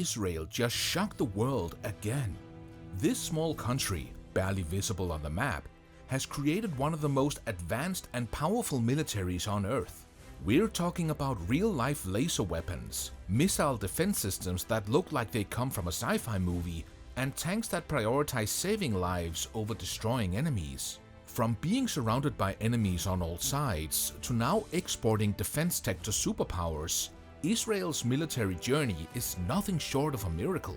Israel just shocked the world again. This small country, barely visible on the map, has created one of the most advanced and powerful militaries on Earth. We're talking about real-life laser weapons, missile defense systems that look like they come from a sci-fi movie, and tanks that prioritize saving lives over destroying enemies. From being surrounded by enemies on all sides to now exporting defense tech to superpowers, Israel's military journey is nothing short of a miracle.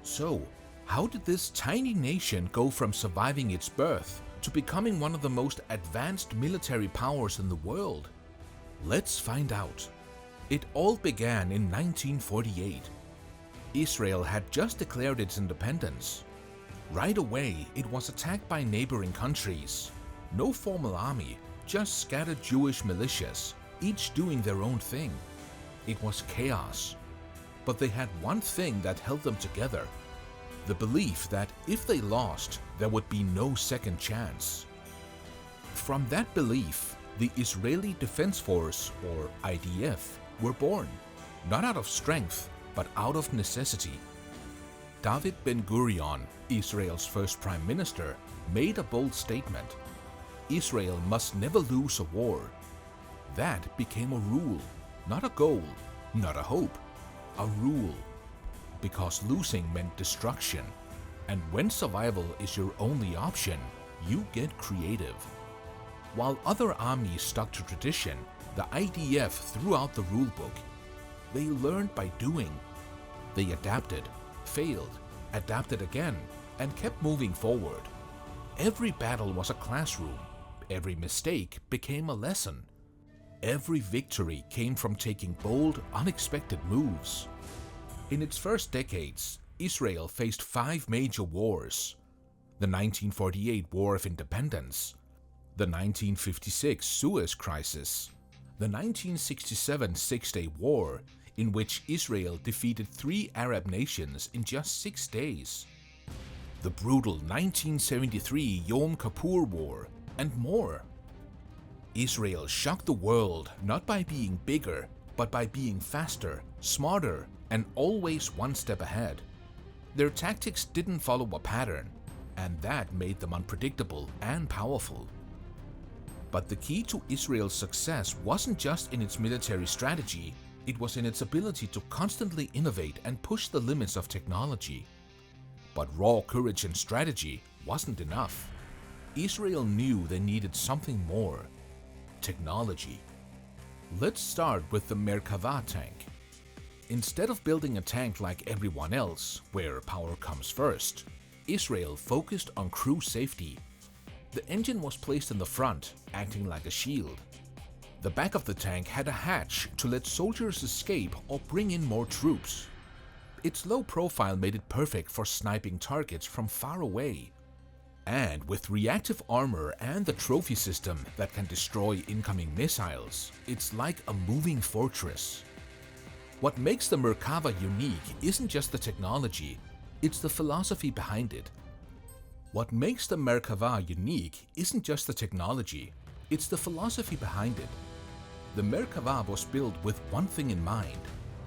So, how did this tiny nation go from surviving its birth to becoming one of the most advanced military powers in the world? Let's find out. It all began in 1948. Israel had just declared its independence. Right away, it was attacked by neighboring countries. No formal army, just scattered Jewish militias, each doing their own thing. It was chaos. But they had one thing that held them together: the belief that if they lost, there would be no second chance. From that belief, the Israeli Defense Force, or IDF, were born, not out of strength, but out of necessity. David Ben-Gurion, Israel's first prime minister, made a bold statement: Israel must never lose a war. That became a rule, not a goal, not a hope, a rule. Because losing meant destruction, and when survival is your only option, you get creative. While other armies stuck to tradition, the IDF threw out the rulebook. They learned by doing. They adapted, failed, adapted again, and kept moving forward. Every battle was a classroom. Every mistake became a lesson. Every victory came from taking bold, unexpected moves. In its first decades, Israel faced 5 major wars: the 1948 War of Independence, the 1956 Suez Crisis, the 1967 Six-Day War, in which Israel defeated 3 Arab nations in just 6 days, the brutal 1973 Yom Kippur War, and more. Israel shocked the world not by being bigger, but by being faster, smarter, and always one step ahead. Their tactics didn't follow a pattern, and that made them unpredictable and powerful. But the key to Israel's success wasn't just in its military strategy, it was in its ability to constantly innovate and push the limits of technology. But raw courage and strategy wasn't enough. Israel knew they needed something more: technology. Let's start with the Merkava tank. Instead of building a tank like everyone else, where power comes first, Israel focused on crew safety. The engine was placed in the front, acting like a shield. The back of the tank had a hatch to let soldiers escape or bring in more troops. Its low profile made it perfect for sniping targets from far away. And with reactive armor and the trophy system that can destroy incoming missiles, it's like a moving fortress. What makes the Merkava unique isn't just the technology, it's the philosophy behind it. What makes the Merkava unique isn't just the technology, it's the philosophy behind it. The Merkava was built with one thing in mind: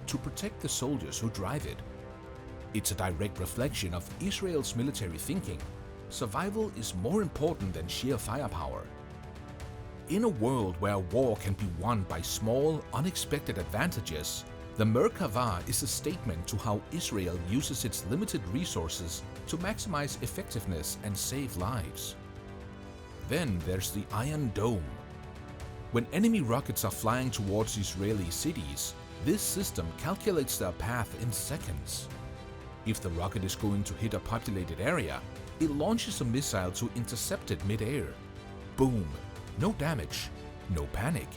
to protect the soldiers who drive it. It's a direct reflection of Israel's military thinking. Survival is more important than sheer firepower. In a world where war can be won by small, unexpected advantages, the Merkava is a statement to how Israel uses its limited resources to maximize effectiveness and save lives. Then there's the Iron Dome. When enemy rockets are flying towards Israeli cities, this system calculates their path in seconds. If the rocket is going to hit a populated area, it launches a missile to intercept it mid-air. Boom! No damage, no panic.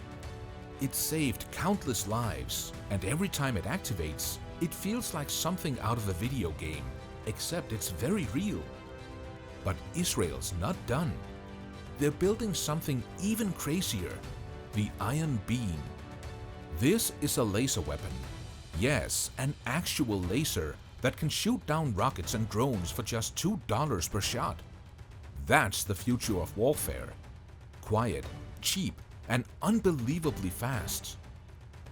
It saved countless lives, and every time it activates, it feels like something out of a video game, except it's very real. But Israel's not done. They're building something even crazier: the Iron Beam. This is a laser weapon. Yes, an actual laser that can shoot down rockets and drones for just $2 per shot. That's the future of warfare. Quiet, cheap, and unbelievably fast.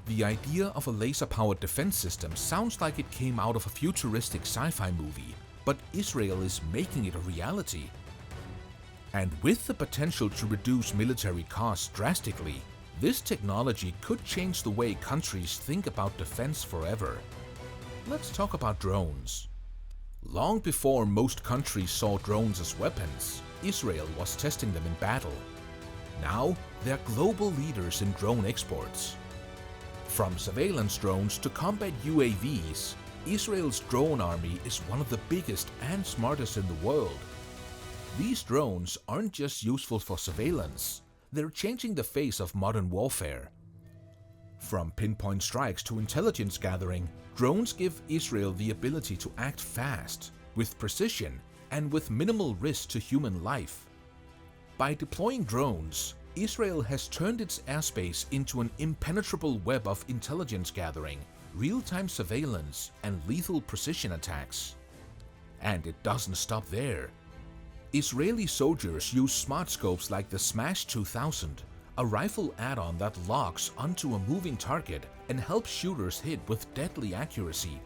The idea of a laser-powered defense system sounds like it came out of a futuristic sci-fi movie, but Israel is making it a reality. And with the potential to reduce military costs drastically, this technology could change the way countries think about defense forever. Let's talk about drones. Long before most countries saw drones as weapons, Israel was testing them in battle. Now, they're global leaders in drone exports. From surveillance drones to combat UAVs, Israel's drone army is one of the biggest and smartest in the world. These drones aren't just useful for surveillance, they're changing the face of modern warfare. From pinpoint strikes to intelligence gathering, drones give Israel the ability to act fast, with precision, and with minimal risk to human life. By deploying drones, Israel has turned its airspace into an impenetrable web of intelligence gathering, real-time surveillance, and lethal precision attacks. And it doesn't stop there. Israeli soldiers use smart scopes like the Smash 2000, a rifle add-on that locks onto a moving target and helps shooters hit with deadly accuracy.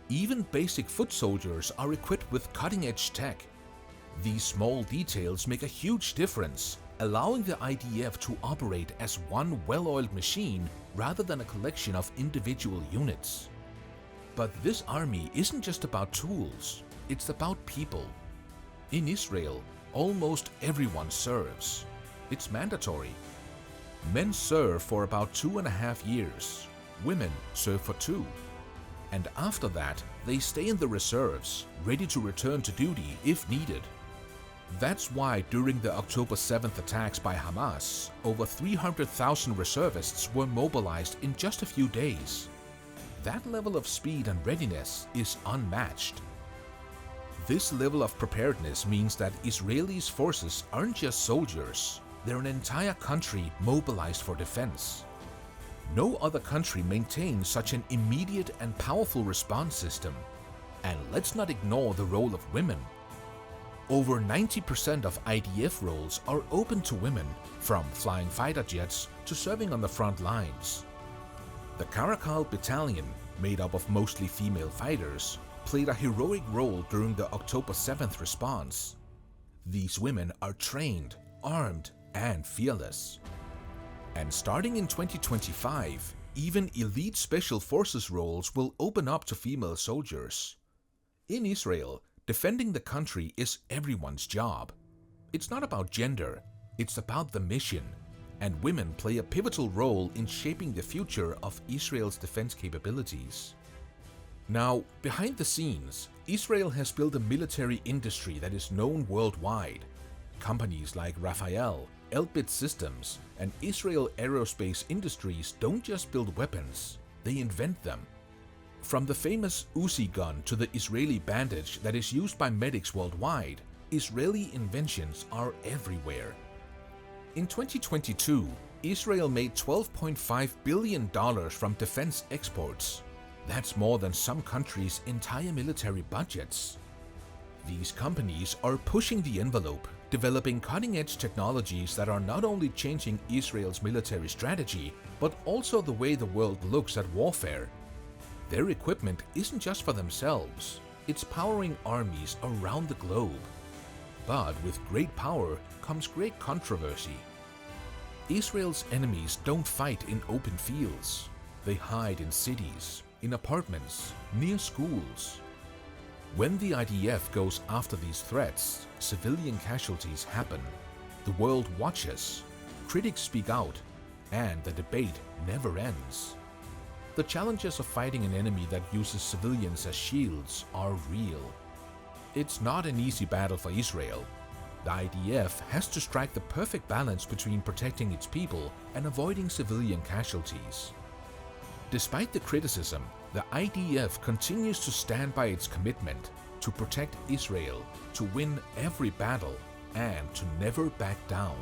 Even basic foot soldiers are equipped with cutting-edge tech. These small details make a huge difference, allowing the IDF to operate as one well-oiled machine rather than a collection of individual units. But this army isn't just about tools, it's about people. In Israel, almost everyone serves. It's mandatory. Men serve for about 2.5 years, women serve for 2. And after that, they stay in the reserves, ready to return to duty if needed. That's why during the October 7th attacks by Hamas, over 300,000 reservists were mobilized in just a few days. That level of speed and readiness is unmatched. This level of preparedness means that Israelis' forces aren't just soldiers, they're an entire country mobilized for defense. No other country maintains such an immediate and powerful response system. And let's not ignore the role of women. Over 90% of IDF roles are open to women, from flying fighter jets to serving on the front lines. The Caracal Battalion, made up of mostly female fighters, played a heroic role during the October 7th response. These women are trained, armed, and fearless. And starting in 2025, even elite special forces roles will open up to female soldiers. In Israel, defending the country is everyone's job. It's not about gender, it's about the mission, and women play a pivotal role in shaping the future of Israel's defense capabilities. Now, behind the scenes, Israel has built a military industry that is known worldwide. Companies like Rafael, Elbit Systems, and Israel Aerospace Industries don't just build weapons, they invent them. From the famous Uzi gun to the Israeli bandage that is used by medics worldwide, Israeli inventions are everywhere. In 2022, Israel made $12.5 billion from defense exports. That's more than some countries' entire military budgets. These companies are pushing the envelope, developing cutting-edge technologies that are not only changing Israel's military strategy, but also the way the world looks at warfare. Their equipment isn't just for themselves, it's powering armies around the globe. But with great power comes great controversy. Israel's enemies don't fight in open fields. They hide in cities, in apartments, near schools. When the IDF goes after these threats, civilian casualties happen. The world watches, critics speak out, and the debate never ends. The challenges of fighting an enemy that uses civilians as shields are real. It's not an easy battle for Israel. The IDF has to strike the perfect balance between protecting its people and avoiding civilian casualties. Despite the criticism, the IDF continues to stand by its commitment to protect Israel, to win every battle, and to never back down.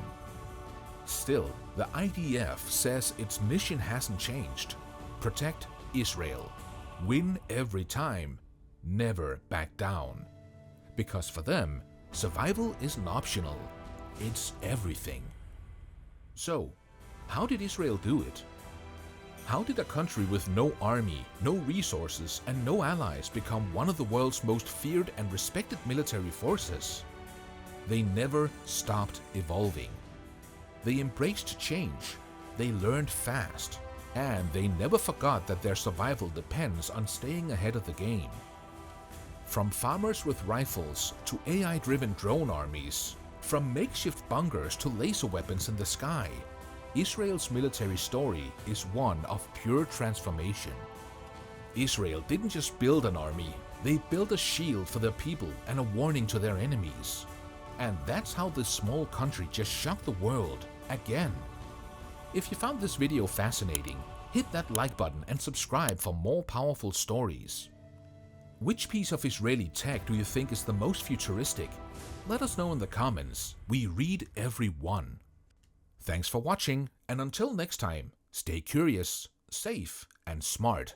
Still, the IDF says its mission hasn't changed. Protect Israel. Win every time. Never back down. Because for them, survival isn't optional. It's everything. So, how did Israel do it? How did a country with no army, no resources, and no allies become one of the world's most feared and respected military forces? They never stopped evolving. They embraced change, they learned fast, and they never forgot that their survival depends on staying ahead of the game. From farmers with rifles to AI-driven drone armies, from makeshift bunkers to laser weapons in the sky, Israel's military story is one of pure transformation. Israel didn't just build an army, they built a shield for their people and a warning to their enemies. And that's how this small country just shocked the world again. If you found this video fascinating, hit that like button and subscribe for more powerful stories. Which piece of Israeli tech do you think is the most futuristic? Let us know in the comments. We read every one. Thanks for watching, and until next time, stay curious, safe, and smart.